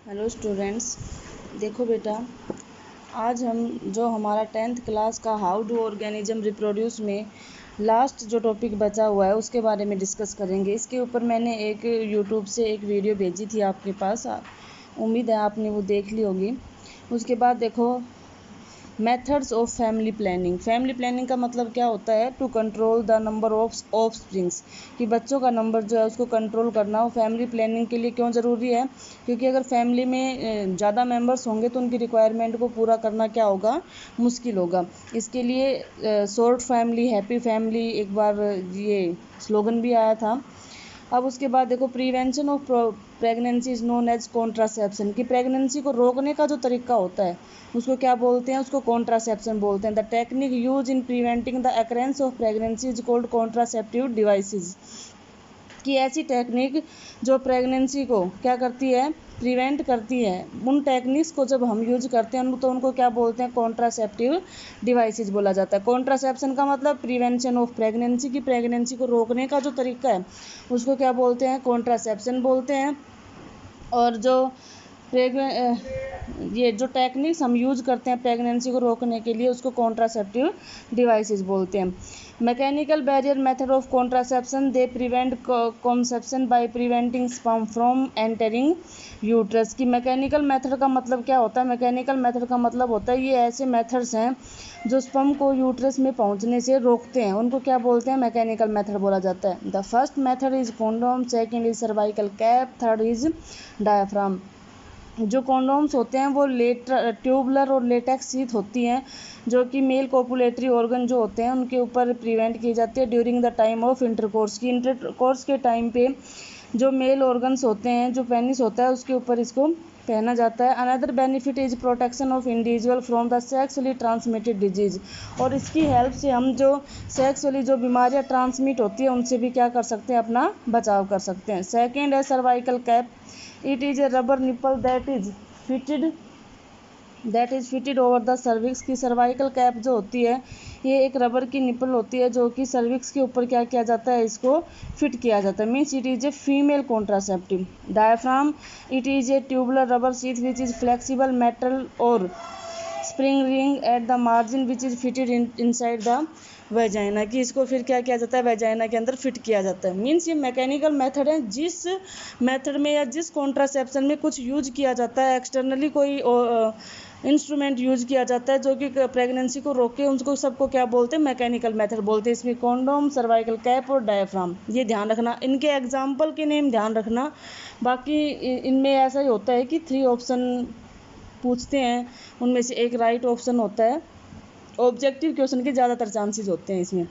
Hello students, देखो बेटा, आज हम जो हमारा 10th क्लास का हाउ डू ऑर्गेनिज्म रिप्रोड्यूस में लास्ट जो टॉपिक बचा हुआ है उसके बारे में डिस्कस करेंगे। इसके ऊपर मैंने एक यूट्यूब से एक वीडियो भेजी थी आपके पास, उम्मीद है आपने वो देख ली होगी। उसके बाद देखो, methods of family planning. Family planning का मतलब क्या होता है? To control the number of offsprings, कि बच्चों का नंबर जो है उसको कंट्रोल करना हो। फैमिली प्लानिंग के लिए क्यों ज़रूरी है? क्योंकि अगर फैमिली में ज़्यादा मेंबर्स होंगे तो उनकी रिक्वायरमेंट को पूरा करना क्या होगा? मुश्किल होगा। इसके लिए शॉर्ट फैमिली हैप्पी फैमिली एक बार ये स्लोगन भी आया था। अब उसके बाद देखो, prevention of pregnancy is known as contraception, कि प्रेगनेंसी को रोकने का जो तरीका होता है उसको क्या बोलते हैं? उसको कॉन्ट्रासेप्शन बोलते हैं। The technique use in preventing the occurrence of pregnancy is called contraceptive devices, कि ऐसी टेक्निक जो प्रेगनेंसी को क्या करती है? प्रिवेंट करती है। उन टेक्निक्स को जब हम यूज करते हैं तो उनको क्या बोलते हैं? कॉन्ट्रासेप्टिव डिवाइसेस बोला जाता है। कॉन्ट्रासेप्शन का मतलब प्रिवेंशन ऑफ प्रेगनेंसी, की प्रेगनेंसी को रोकने का जो तरीका है उसको क्या बोलते हैं? कॉन्ट्रासेप्शन बोलते हैं। और जो ये जो टेक्निक्स हम यूज करते हैं प्रेगनेंसी को रोकने के लिए उसको कॉन्ट्रासेप्टिव डिवाइसेस बोलते हैं। Mechanical barrier method of contraception, they prevent conception by preventing sperm from entering uterus. की मैकेनिकल मेथड का मतलब क्या होता है? मैकेनिकल मेथड का मतलब होता है ये ऐसे मेथड्स हैं जो स्पर्म को यूट्रस में पहुंचने से रोकते हैं, उनको क्या बोलते हैं? मैकेनिकल मेथड बोला जाता है। The first method is condom, second is cervical cap, third is diaphragm. जो कॉन्डोम्स होते हैं वो ट्यूबलर और लेटेक्स शीट होती हैं जो कि मेल कोपुलेटरी ऑर्गन जो होते हैं उनके ऊपर प्रिवेंट की जाती है during the time of intercourse, की इंटरकोर्स के टाइम पे जो मेल ऑर्गन्स होते हैं, जो पेनिस होता है उसके ऊपर इसको पहना जाता है। Another benefit is protection of individual from the sexually transmitted disease, और इसकी हेल्प से हम जो सेक्सुअली जो बीमारियां ट्रांसमिट होती है उनसे भी क्या कर सकते हैं? अपना बचाव कर सकते हैं। सेकेंड है cervical cap, it is A rubber nipple that is fitted over the cervix, की सर्वाइकल कैप जो होती है ये एक रबर की निपल होती है जो कि सर्विक्स के ऊपर क्या किया जाता है? इसको फिट किया जाता है। Means it is a female contraceptive. Diaphragm, it is a tubular rubber sheath which is flexible metal और spring ring at the margin which is fitted inside the vagina, कि इसको फिर क्या किया जाता है? वेजाइना के अंदर फिट किया जाता है। मीन्स ये मैकेनिकल मेथड है। जिस मेथड में या जिस कॉन्ट्रासेप्शन में कुछ यूज किया जाता है, एक्सटर्नली कोई इंस्ट्रूमेंट यूज किया जाता है जो कि प्रेगनेंसी को रोके, उसको सबको क्या बोलते हैं? मैकेनिकल मेथड बोलते हैं। इसमें कॉन्डोम, सर्वाइकल कैप और डायफ्राम, ये ध्यान रखना। इनके एग्जाम्पल के नेम ध्यान रखना। बाकी इनमें ऐसा ही होता है कि 3 ऑप्शन पूछते हैं, उनमें से एक राइट ऑप्शन होता है। ऑब्जेक्टिव क्वेश्चन के ज़्यादातर चांसेस होते हैं इसमें।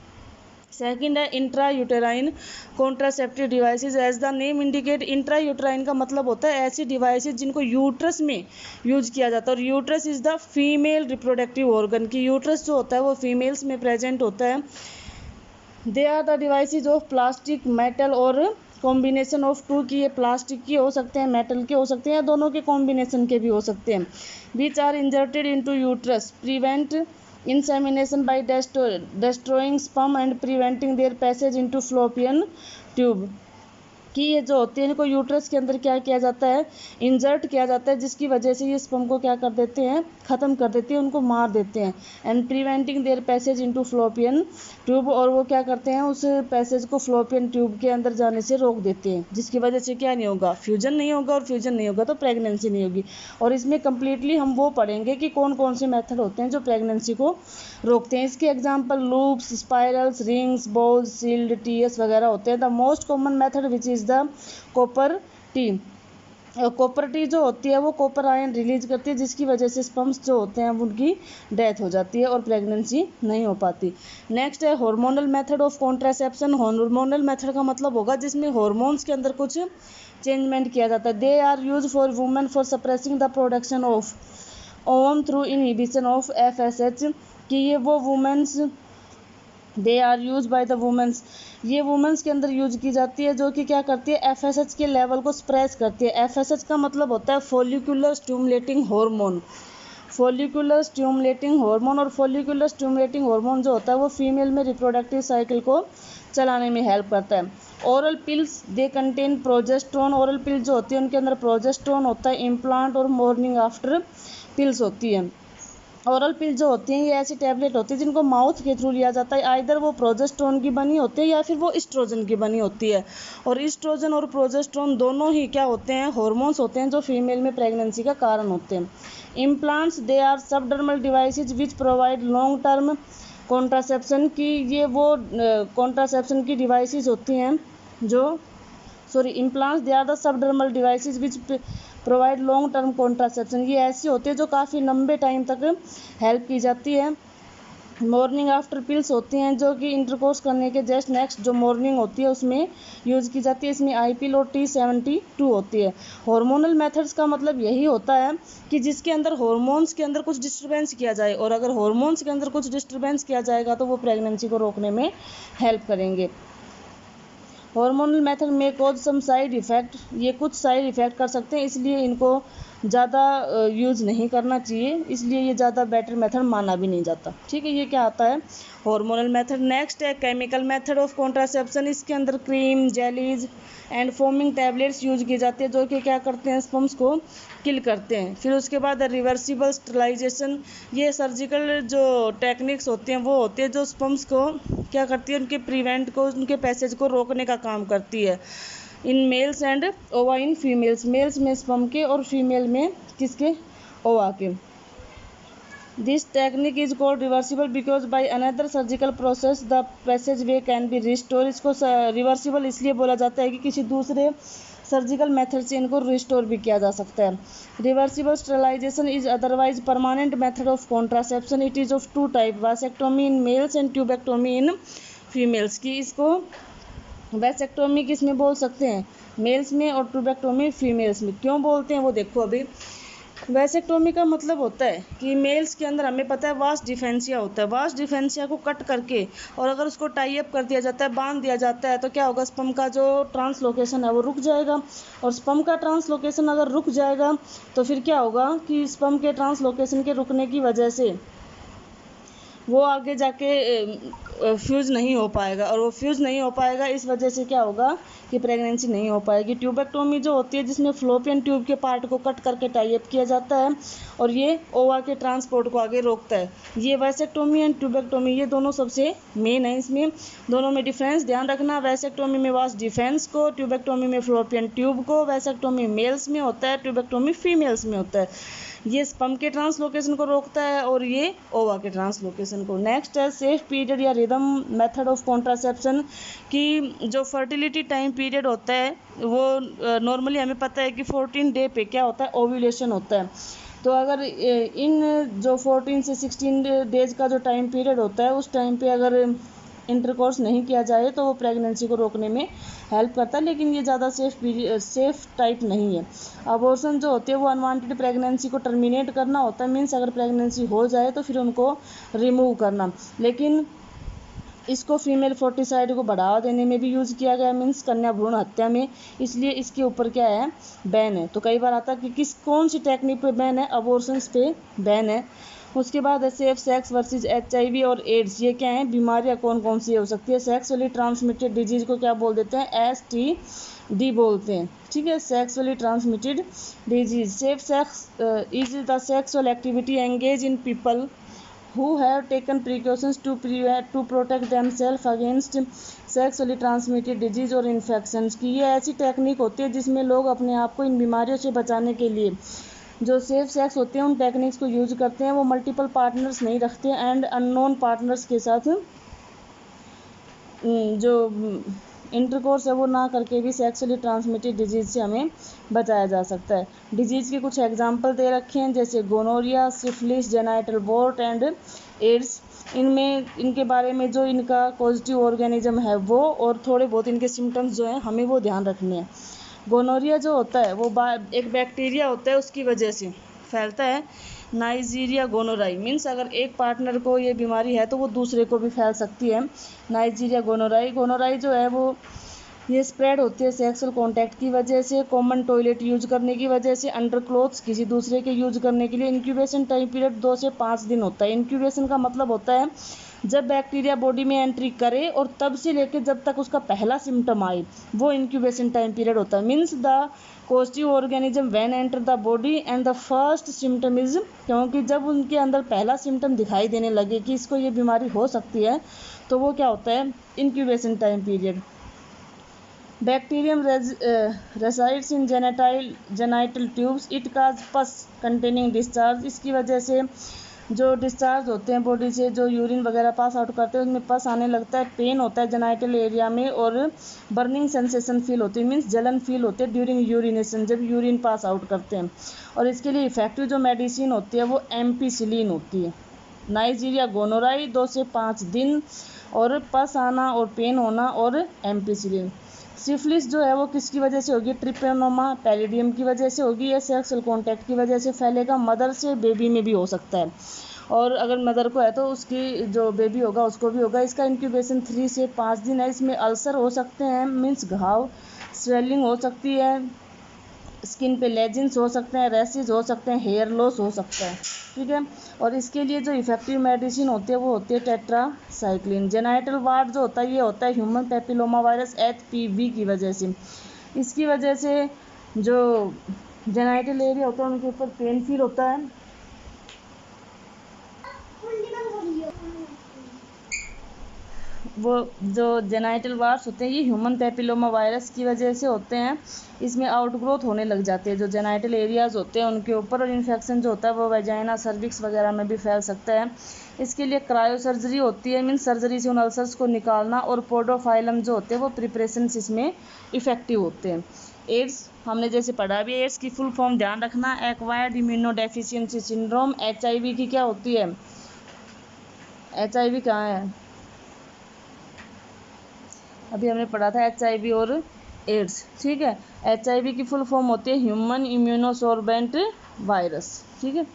सेकंड है intra uterine contraceptive devices. As the name indicate, intra uterine का मतलब होता है ऐसी डिवाइसेस जिनको यूट्रस में यूज किया जाता है। और uterus is the female reproductive organ, की यूट्रस जो होता है वो फीमेल्स में प्रेजेंट होता है। They are the devices of plastic, metal और कॉम्बिनेशन ऑफ टू, की ये प्लास्टिक के हो सकते हैं, मेटल के हो सकते हैं, या दोनों के कॉम्बिनेशन के भी हो सकते हैं। Which are inserted into uterus, prevent insemination by destroying sperm and preventing their passage into fallopian tube, कि ये जो होती है इनको यूट्रस के अंदर क्या किया जाता है? इंजर्ट किया जाता है, जिसकी वजह से ये स्पर्म को क्या कर देते हैं? ख़त्म कर देते हैं, उनको मार देते हैं। And preventing their passage into fallopian tube, और वो क्या करते हैं? उस पैसेज को फ्लोपियन ट्यूब के अंदर जाने से रोक देते हैं, जिसकी वजह से क्या नहीं होगा? फ्यूजन नहीं होगा, और फ्यूजन नहीं होगा तो प्रेगनेंसी नहीं होगी। और इसमें कम्प्लीटली हम वो पढ़ेंगे कि कौन कौन से मेथड होते हैं जो प्रेगनेंसी को रोकते हैं। इसके example loops, spirals, rings, balls, sealed, Ts वगैरह होते हैं। The most common method which is the copper T. Copper T जो होती है वो कॉपर आयन रिलीज करती है, जिसकी वजह से स्पर्म्स जो होते हैं उनकी डेथ हो जाती है और प्रेगनेंसी नहीं हो पाती। नेक्स्ट है hormonal method of contraception. Hormonal method का मतलब होगा जिसमें हार्मोन्स के अंदर कुछ चेंजमेंट किया जाता है। They are use for women for suppressing the production of ovum through inhibition of FSH, कि ये वो womens, they are use by the womens, ये वुमेन्स के अंदर यूज की जाती है जो कि क्या करती है? एफएसएच के लेवल को स्प्रेस करती है। एफएसएच का मतलब होता है follicular stimulating hormone. Follicular stimulating hormone, और फॉलिकुलर स्टिमुलेटिंग हार्मोन जो होता है वो फीमेल में रिप्रोडक्टिव साइकिल को चलाने में हेल्प करता है। Oral pills they contain progesterone, oral pills जो होती है उनके अंदर प्रोजेस्टेरोन होता है। इम्प्लांट और मॉर्निंग आफ्टर पिल्स होती है। ओरल पिल जो होती हैं ये ऐसी टैबलेट होती है जिनको माउथ के थ्रू लिया जाता है। आइदर वो प्रोजेस्टेरोन की बनी होती है या फिर वो इस्ट्रोजन की बनी होती है। और इस्ट्रोजन और प्रोजेस्टेरोन दोनों ही क्या होते हैं, हार्मोन्स होते हैं जो फीमेल में प्रेगनेंसी का कारण होते हैं। Implants they are subdermal devices which provide long term contraception की, ये वो कॉन्ट्रासेप्शन की डिवाइसेज होती हैं जो implants they are the subdermal devices which provide long term contraception, ये ऐसी होती है जो काफ़ी लंबे टाइम तक हेल्प की जाती है। मॉर्निंग आफ्टर पिल्स होती हैं जो कि इंटरकोर्स करने के जस्ट नेक्स्ट जो मॉर्निंग होती है उसमें यूज़ की जाती है। इसमें आई पिल और T72 होती है। हार्मोनल मेथड्स का मतलब यही होता है कि जिसके अंदर हार्मोन्स के अंदर कुछ डिस्टर्बेंस किया जाए, और अगर हार्मोन्स के अंदर कुछ डिस्टर्बेंस किया जाएगा तो वो प्रेगनेंसी को रोकने में हेल्प करेंगे। हार्मोनल मेथड में कॉज सम साइड इफ़ेक्ट, ये कुछ साइड इफ़ेक्ट कर सकते हैं, इसलिए इनको ज़्यादा यूज़ नहीं करना चाहिए, इसलिए ये ज़्यादा बेटर मेथड माना भी नहीं जाता। ठीक है, ये क्या आता है, हार्मोनल मेथड। नेक्स्ट है केमिकल मेथड ऑफ कॉन्ट्रासेप्शन। इसके अंदर cream, jellies and foaming tablets use की जाती है जो कि क्या करते हैं, स्पर्म्स को किल करते हैं। फिर उसके बाद रिवर्सिबल स्टरलाइजेशन, ये सर्जिकल जो टेक्निक्स होती हैं वो होती है जो स्पर्म्स को क्या करती है, उनके प्रिवेंट को, उनके पैसेज को रोकने का काम करती है। इन मेल्स एंड ओवा इन फीमेल्स, मेल्स में स्पर्म के और फीमेल में किसके, ओवा के। This technique is called reversible because by another surgical process the passage way can be restore. इसको रिवर्सिबल इसलिए बोला जाता है कि किसी दूसरे सर्जिकल मेथड से इनको रिस्टोर भी किया जा सकता है। Reversible sterilisation is otherwise permanent method of contraception. It is of two type, vasectomy in males and tubectomy in females. की इसको वैसेक्टोमी किस में बोल सकते हैं, मेल्स में, और ट्यूबेक्टोमी फीमेल्स में। क्यों बोलते हैं वो देखो। अभी वैसेक्टोमी का मतलब होता है कि मेल्स के अंदर हमें पता है वास डिफेंसिया होता है, वास डिफेंसिया को कट करके और अगर उसको टाई अप कर दिया जाता है, बांध दिया जाता है, तो क्या होगा, स्पर्म का जो ट्रांसलोकेशन है वो रुक जाएगा। और स्पर्म का ट्रांसलोकेशन अगर रुक जाएगा तो फिर क्या होगा कि स्पर्म के ट्रांसलोकेशन के रुकने की वजह से वो आगे जाके फ्यूज़ नहीं हो पाएगा, और वो फ्यूज़ नहीं हो पाएगा, इस वजह से क्या होगा कि प्रेगनेंसी नहीं हो पाएगी। ट्यूबेक्टोमी जो होती है जिसमें फ्लोपियन ट्यूब के पार्ट को कट करके टाई अप किया जाता है और ये ओवा के ट्रांसपोर्ट को आगे रोकता है। ये वैसेक्टोमी एंड ट्यूबेक्टोमी ये दोनों सबसे मेन है। इसमें दोनों में डिफरेंस ध्यान रखना, वैसेक्टोमी में वास डिफेंस को, ट्यूबेक्टोमी में फ्लोपियन ट्यूब को। वैसेक्टोमी मेल्स में होता है, ट्यूबेक्टोमी फीमेल्स में होता है। ये स्पर्म के ट्रांसलोकेशन को रोकता है और ये ओवा के ट्रांसलोकेशन को। नेक्स्ट है सेफ पीरियड या रिदम मेथड ऑफ कॉन्ट्रासेप्शन, कि जो फर्टिलिटी टाइम पीरियड होता है वो नॉर्मली हमें पता है कि 14 डे पे क्या होता है, ओव्यूलेशन होता है। तो अगर इन जो 14 से 16 डेज का जो टाइम पीरियड होता है उस टाइम पे अगर इंटरकोर्स नहीं किया जाए तो वो प्रेगनेंसी को रोकने में हेल्प करता है, लेकिन ये ज़्यादा सेफ टाइप नहीं है। अबॉर्शन जो होते हैं वो अनवांटेड प्रेगनेंसी को टर्मिनेट करना होता है, मीन्स अगर प्रेगनेंसी हो जाए तो फिर उनको रिमूव करना। लेकिन इसको फीमेल फोर्टिसाइड को बढ़ावा देने में भी यूज़ किया गया, मीन्स कन्या भ्रूण हत्या में, इसलिए इसके ऊपर क्या है, बैन है। तो कई बार आता है कि कौन सी टेक्निक पे बैन है, अबॉर्शंस पे बैन है। उसके बाद है सेफ सेक्स वर्सेस HIV और एड्स, ये क्या है, बीमारियाँ कौन कौन सी हो सकती है। सेक्सुअली ट्रांसमिटेड डिजीज़ को क्या बोल देते हैं, STD बोलते हैं। ठीक है, sexually transmitted disease. Safe sex is the sexual activity engage in people who have taken precautions to protect themselves against sexually transmitted disease और infections। की ये ऐसी टेक्निक होती है जिसमें लोग अपने आप को इन बीमारियों से बचाने के लिए जो सेफ सेक्स होते हैं उन टेक्निक्स को यूज करते हैं। वो मल्टीपल पार्टनर्स नहीं रखते एंड अननोन पार्टनर्स के साथ जो इंटरकोर्स है वो ना करके भी सेक्सुअली ट्रांसमिटेड डिजीज़ से हमें बचाया जा सकता है। डिजीज़ के कुछ एग्जांपल दे रखे हैं जैसे gonorrhoea, syphilis, genital wart and AIDS. इनमें इनके बारे में जो इनका पॉजिटिव ऑर्गेनिज्म है वो और थोड़े बहुत इनके सिम्टम्स जो हैं हमें वो ध्यान रखने हैं। गोनोरिया जो होता है वो एक बैक्टीरिया होता है, उसकी वजह से फैलता है। नाइजीरिया गोनोराई मीन्स अगर एक पार्टनर को ये बीमारी है तो वो दूसरे को भी फैल सकती है। नाइजीरिया गोनोराई जो है वो ये स्प्रेड होती है सेक्सुअल कांटेक्ट की वजह से, कॉमन टॉयलेट यूज करने की वजह से, अंडर क्लोथ्स किसी दूसरे के यूज करने के लिए। इंक्यूबेशन टाइम पीरियड 2 से 5 दिन होता है। इंक्यूबेशन का मतलब होता है जब बैक्टीरिया बॉडी में एंट्री करे और तब से लेकर जब तक उसका पहला सिम्टम आए, वो इंक्यूबेशन टाइम पीरियड होता है। Means the positive organism when enter the body and the first symptom is, क्योंकि जब उनके अंदर पहला सिम्टम दिखाई देने लगे कि इसको ये बीमारी हो सकती है, तो वो क्या होता है, incubation time period. Bacterium resides in genital tubes, it cause pus containing discharge. इसकी वजह से जो डिस्चार्ज होते हैं बॉडी से, जो यूरिन वगैरह पास आउट करते हैं, उसमें पस आने लगता है, पेन होता है जेनाइटल एरिया में, और बर्निंग सेंसेशन फील होती है, मीन्स जलन फील होती है ड्यूरिंग यूरिनेशन, जब यूरिन पास आउट करते हैं। और इसके लिए इफेक्टिव जो मेडिसिन होती है वो एम्पिसिलिन होती है। नाइजीरिया गोनोराई 2 से 5 दिन, और पस आना और पेन होना, और एम्पिसिलिन। सिफिलिस जो है वो किसकी वजह से होगी, ट्रिपेनोमा पैलिडियम की वजह से होगी, या सेक्सुअल कांटेक्ट की वजह से फैलेगा। मदर से बेबी में भी हो सकता है, और अगर मदर को है तो उसकी जो बेबी होगा उसको भी होगा। इसका इंक्यूबेशन 3 से 5 दिन है। इसमें अल्सर हो सकते हैं, मीन्स घाव, स्वेलिंग हो सकती है, स्किन पे लेजिन्स हो सकते हैं, रैसेस हो सकते हैं, हेयर लॉस हो सकता है, ठीक है। और इसके लिए जो इफेक्टिव मेडिसिन होती है वो होती है टेट्रासाइक्लिन। जेनाइटल वार्ड जो होता है ये होता है ह्यूमन पैपिलोमा वायरस HPV की वजह से। इसकी वजह से जो जेनाइटल एरिया होता है उनके ऊपर पेन फील होता है, वो जो जेनाइटल वार्ड्स होते हैं ये ह्यूमन पैपिलोमा वायरस की वजह से होते हैं। इसमें आउटग्रोथ होने लग जाते हैं जो जेनाइटल एरियाज होते हैं उनके ऊपर, और इन्फेक्शन जो होता है वो वेजाइना, सर्विक्स वगैरह में भी फैल सकता है। इसके लिए क्रायो सर्जरी होती है, मीन्स सर्जरी से उन अल्सर्स को निकालना, और पोडोफाइलम जो होते हैं वो प्रिपरेशंस इसमें इफेक्टिव होते हैं। एड्स हमने जैसे पढ़ा भी, एड्स की फुल फॉर्म ध्यान रखना, एक्वायर्ड इम्यूनोडेफिशिएंसी सिंड्रोम। HIV की क्या होती है, HIV कहाँ है, अभी हमने पढ़ा था HIV और एड्स, ठीक है। HIV की फुल फॉर्म होती है ह्यूमन इम्यूनोसोर्बेंट वायरस, ठीक है।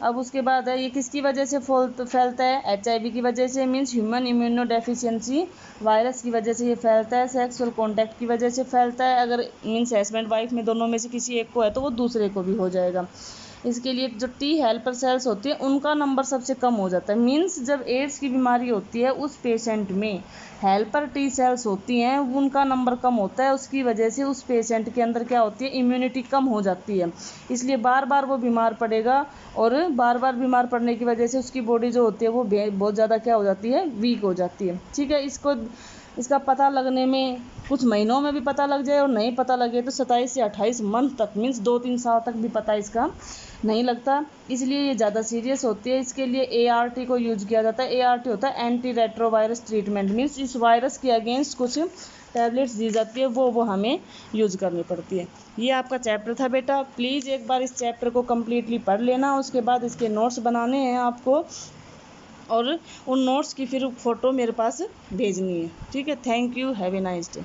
अब उसके बाद है ये किसकी वजह से फैलता है, HIV की वजह से, मीन्स ह्यूमन इम्यूनोडेफिशिएंसी वायरस की वजह से ये फैलता है। सेक्सुअल कॉन्टैक्ट की वजह से फैलता है, अगर मीन्स हस्बैंड वाइफ में दोनों में से किसी एक को है तो वो दूसरे को भी हो जाएगा। इसके लिए जो T हेल्पर सेल्स होती है उनका नंबर सबसे कम हो जाता है, मीन्स जब एड्स की बीमारी होती है उस पेशेंट में हेल्पर T सेल्स होती हैं उनका नंबर कम होता है, उसकी वजह से उस पेशेंट के अंदर क्या होती है, इम्यूनिटी कम हो जाती है, इसलिए बार बार वो बीमार पड़ेगा, और बार बार बीमार पड़ने की वजह से उसकी बॉडी जो होती है वो बहुत ज़्यादा क्या हो जाती है, वीक हो जाती है, ठीक है। इसका पता लगने में कुछ महीनों में भी पता लग जाए, और नहीं पता लगे तो 27 से 28 मंथ तक, मीन्स 2-3 साल तक भी पता इसका नहीं लगता, इसलिए ये ज़्यादा सीरियस होती है। इसके लिए ART को यूज किया जाता है। ART होता है एंटी रेट्रोवायरस ट्रीटमेंट, मीन्स इस वायरस के अगेंस्ट कुछ टैबलेट्स दी जाती है, वो हमें यूज करनी पड़ती है। ये आपका चैप्टर था बेटा, प्लीज़ एक बार इस चैप्टर को कम्प्लीटली पढ़ लेना, उसके बाद इसके नोट्स बनाने हैं आपको, और उन नोट्स की फिर फ़ोटो मेरे पास भेजनी है, ठीक है। Thank you, have a nice day.